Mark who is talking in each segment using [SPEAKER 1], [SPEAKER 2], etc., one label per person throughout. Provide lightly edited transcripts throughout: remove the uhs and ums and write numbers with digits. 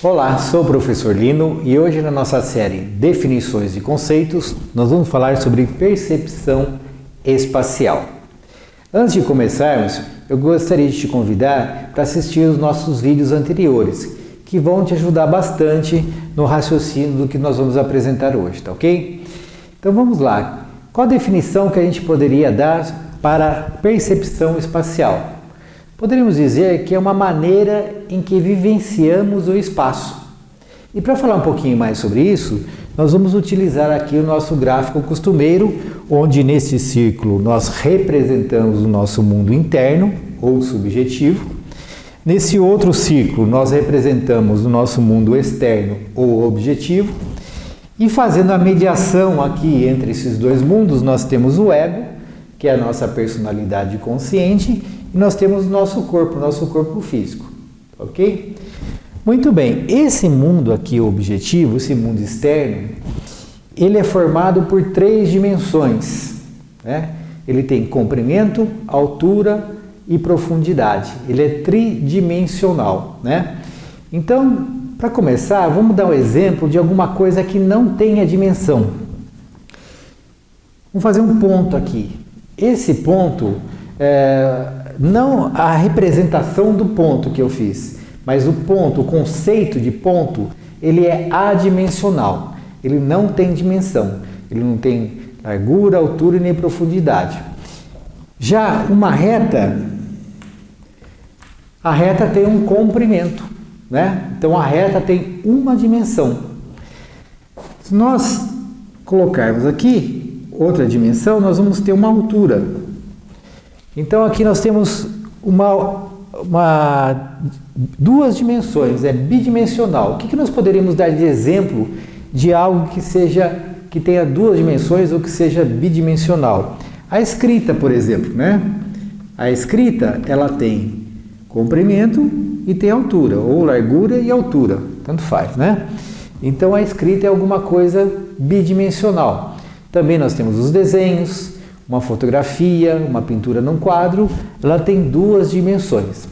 [SPEAKER 1] Olá, sou o professor Lino e hoje na nossa série Definições e Conceitos nós vamos falar sobre percepção espacial. Antes de começarmos, eu gostaria de te convidar para assistir os nossos vídeos anteriores, que vão te ajudar bastante no raciocínio do que nós vamos apresentar hoje, tá ok? Então vamos lá. Qual a definição que a gente poderia dar para percepção espacial? Poderíamos dizer que é uma maneira em que vivenciamos o espaço. E para falar um pouquinho mais sobre isso, nós vamos utilizar aqui o nosso gráfico costumeiro, onde nesse círculo nós representamos o nosso mundo interno ou subjetivo. Nesse outro círculo nós representamos o nosso mundo externo ou objetivo. E fazendo a mediação aqui entre esses dois mundos, nós temos o ego, que é a nossa personalidade consciente, e nós temos o nosso corpo físico, ok? Muito bem, esse mundo aqui objetivo, esse mundo externo, ele é formado por 3 dimensões, né? Ele tem comprimento, altura e profundidade, ele é tridimensional, né? Então, para começar, vamos dar um exemplo de alguma coisa que não tenha dimensão. Vamos fazer um ponto aqui. Esse ponto não a representação do ponto que eu fiz, mas o ponto, o conceito de ponto, ele é adimensional, ele não tem dimensão, ele não tem largura, altura e nem profundidade. Já uma reta, a reta tem um comprimento, né? Então a reta tem uma dimensão. Se nós colocarmos aqui outra dimensão, nós vamos ter uma altura. Então aqui nós temos duas dimensões, é bidimensional. O que nós poderíamos dar de exemplo de algo que tenha 2 dimensões ou que seja bidimensional? A escrita, por exemplo, né? A escrita, ela tem comprimento e tem altura, ou largura e altura, tanto faz, né? Então a escrita é alguma coisa bidimensional. Também nós temos os desenhos, uma fotografia, uma pintura num quadro, ela tem 2 dimensões.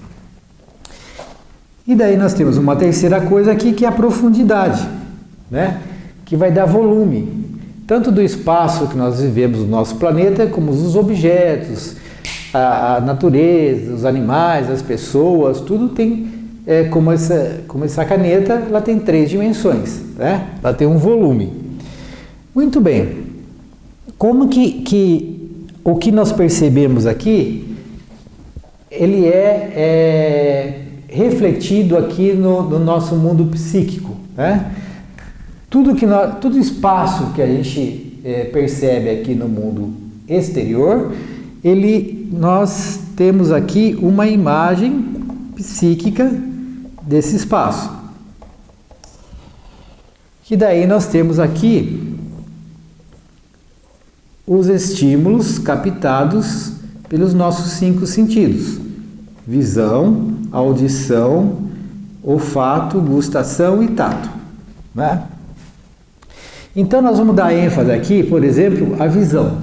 [SPEAKER 1] E daí nós temos uma terceira coisa aqui que é a profundidade, né? Que vai dar volume, tanto do espaço que nós vivemos no nosso planeta, como os objetos, a natureza, os animais, as pessoas, tudo tem, como essa caneta, ela tem 3 dimensões, né? Ela tem um volume. Muito bem. Como o que nós percebemos aqui, ele é refletido aqui no nosso mundo psíquico, né? Todo espaço que a gente percebe aqui no mundo exterior, nós temos aqui uma imagem psíquica desse espaço. Que daí nós temos aqui os estímulos captados pelos nossos 5 sentidos: visão, audição, olfato, gustação e tato, né? Então nós vamos dar ênfase aqui, por exemplo, à visão.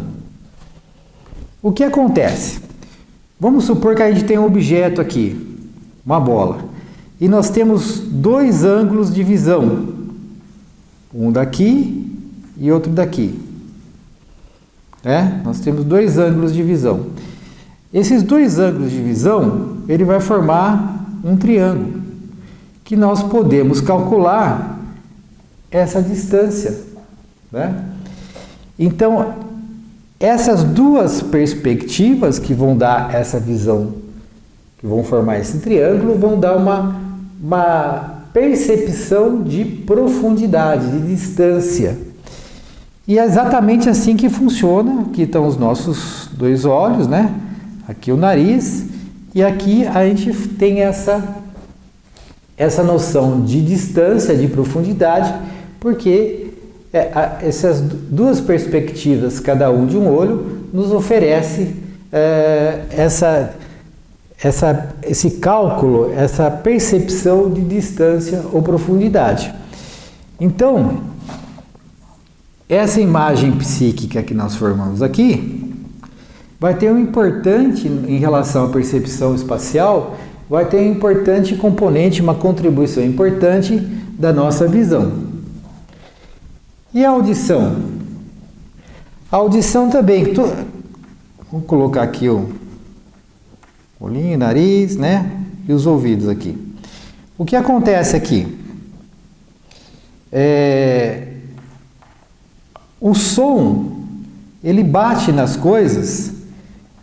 [SPEAKER 1] O que acontece? Vamos supor que a gente tem um objeto aqui, uma bola, e nós temos 2 ângulos de visão, um daqui e outro daqui. Nós temos 2 ângulos de visão. Esses 2 ângulos de visão, ele vai formar um triângulo, que nós podemos calcular essa distância, né? Então, essas 2 perspectivas que vão dar essa visão, que vão formar esse triângulo, vão dar uma percepção de profundidade, de distância. E é exatamente assim que funciona. Aqui estão os nossos 2 olhos, né? Aqui o nariz, e aqui a gente tem essa noção de distância, de profundidade, porque essas 2 perspectivas, cada um de um olho, nos oferece esse cálculo, essa percepção de distância ou profundidade. Então, essa imagem psíquica que nós formamos aqui vai ter um importante em relação à percepção espacial, vai ter um importante componente, uma contribuição importante da nossa visão. E a audição? A audição também, vamos colocar aqui o olhinho, nariz, né? E os ouvidos aqui. O que acontece aqui? O som, ele bate nas coisas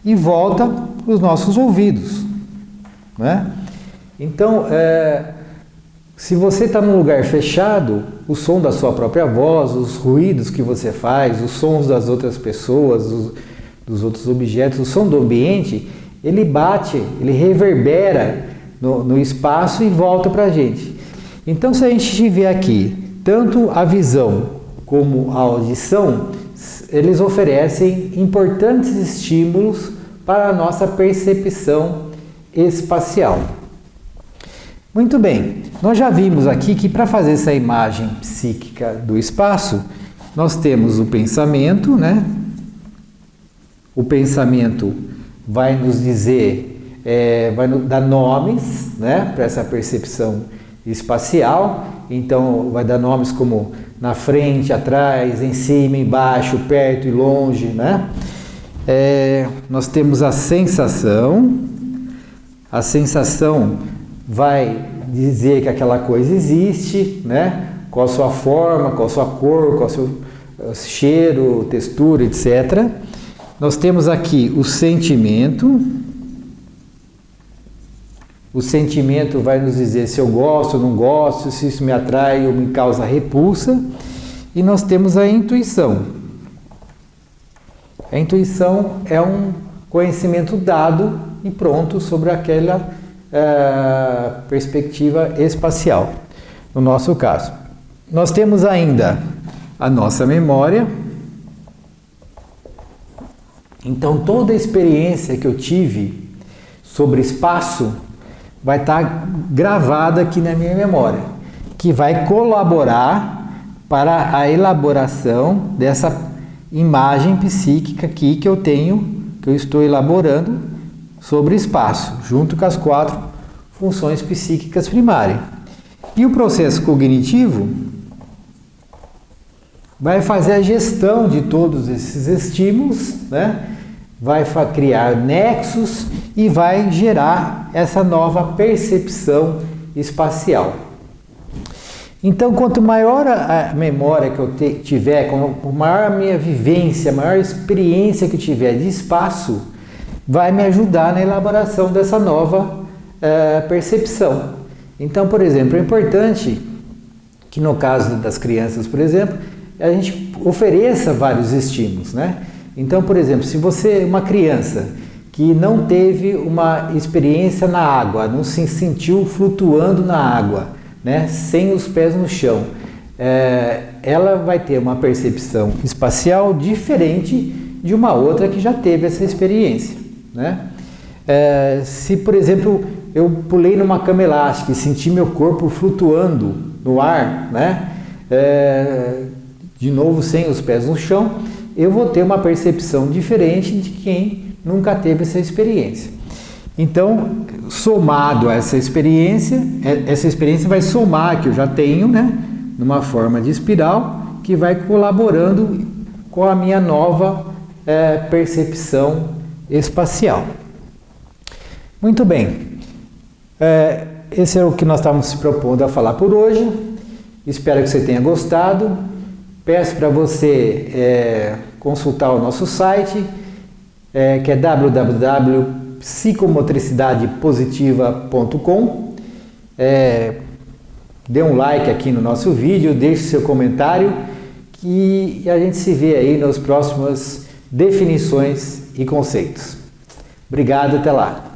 [SPEAKER 1] e volta para os nossos ouvidos, né? Então, se você está num lugar fechado, o som da sua própria voz, os ruídos que você faz, os sons das outras pessoas, dos outros objetos, o som do ambiente, ele bate, ele reverbera no espaço e volta para a gente. Então, se a gente tiver aqui tanto a visão como a audição, eles oferecem importantes estímulos para a nossa percepção espacial. Muito bem, nós já vimos aqui que para fazer essa imagem psíquica do espaço, nós temos o pensamento, né? O pensamento vai nos dizer, vai nos dar nomes, né, para essa percepção espacial. Então, vai dar nomes como na frente, atrás, em cima, embaixo, perto e longe, né? Nós temos a sensação. A sensação vai dizer que aquela coisa existe, né? Qual a sua forma, qual a sua cor, qual o seu cheiro, textura, etc. Nós temos aqui o sentimento. O sentimento vai nos dizer se eu gosto ou não gosto, se isso me atrai ou me causa repulsa. E nós temos a intuição. A intuição é um conhecimento dado e pronto sobre aquela perspectiva espacial, no nosso caso. Nós temos ainda a nossa memória. Então, toda a experiência que eu tive sobre espaço vai estar gravada aqui na minha memória, que vai colaborar para a elaboração dessa imagem psíquica aqui que eu estou elaborando sobre espaço, junto com as 4 funções psíquicas primárias. E o processo cognitivo vai fazer a gestão de todos esses estímulos, né? Vai criar nexos e vai gerar essa nova percepção espacial. Então, quanto maior a memória que eu tiver, quanto maior a minha vivência, maior a experiência que eu tiver de espaço, vai me ajudar na elaboração dessa nova percepção. Então, por exemplo, é importante que no caso das crianças, por exemplo, a gente ofereça vários estímulos, né? Então, por exemplo, se você é uma criança que não teve uma experiência na água, não se sentiu flutuando na água, né, sem os pés no chão, ela vai ter uma percepção espacial diferente de uma outra que já teve essa experiência, né? Se, por exemplo, eu pulei numa cama elástica e senti meu corpo flutuando no ar, né, de novo sem os pés no chão, eu vou ter uma percepção diferente de quem nunca teve essa experiência. Então, somado a essa experiência vai somar que eu já tenho, né, numa forma de espiral, que vai colaborando com a minha nova percepção espacial. Muito bem. Esse é o que nós estávamos se propondo a falar por hoje. Espero que você tenha gostado. Peço para você consultar o nosso site, que é www.psicomotricidadepositiva.com. Dê um like aqui no nosso vídeo, deixe seu comentário, que a gente se vê aí nas próximas definições e conceitos. Obrigado, até lá!